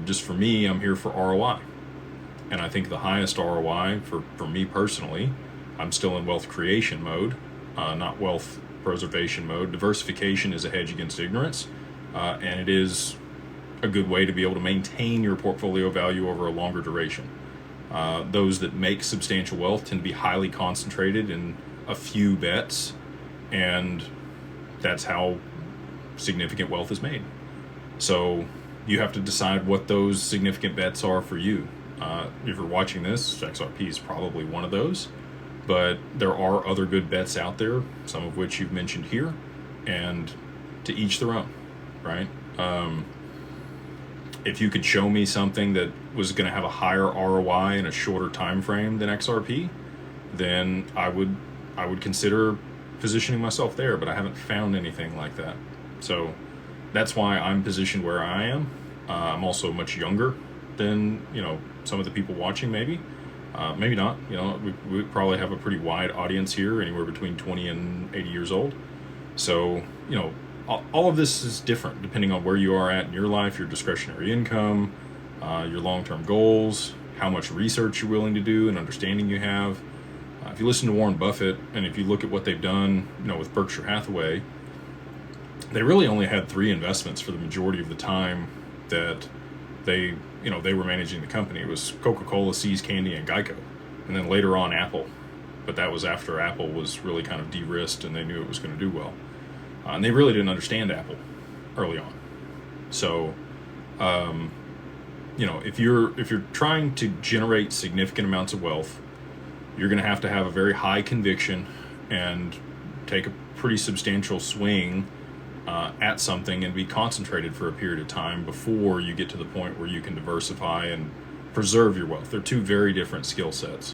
Just for me, I'm here for ROI. And I think the highest ROI for me personally, I'm still in wealth creation mode, not wealth preservation mode. Diversification is a hedge against ignorance, and it is a good way to be able to maintain your portfolio value over a longer duration. Those that make substantial wealth tend to be highly concentrated in a few bets, and that's how significant wealth is made. So you have to decide what those significant bets are for you. If you're watching this, XRP is probably one of those, but there are other good bets out there, some of which you've mentioned here, and to each their own, right? If you could show me something that was going to have a higher ROI in a shorter time frame than XRP, then I would consider positioning myself there, but I haven't found anything like that. So that's why I'm positioned where I am. I'm also much younger than, some of the people watching, maybe not. We probably have a pretty wide audience here, anywhere between 20 and 80 years old. So, all of this is different depending on where you are at in your life, your discretionary income, your long-term goals, how much research you're willing to do and understanding you have. If you listen to Warren Buffett and if you look at what they've done, with Berkshire Hathaway, they really only had 3 investments for the majority of the time that they were managing the company. It was Coca-Cola, See's Candy, and Geico, and then later on Apple. But that was after Apple was really kind of de-risked and they knew it was going to do well. And they really didn't understand Apple early on. So, if you're trying to generate significant amounts of wealth, you're going to have a very high conviction and take a pretty substantial swing at something and be concentrated for a period of time before you get to the point where you can diversify and preserve your wealth. They're 2 very different skill sets.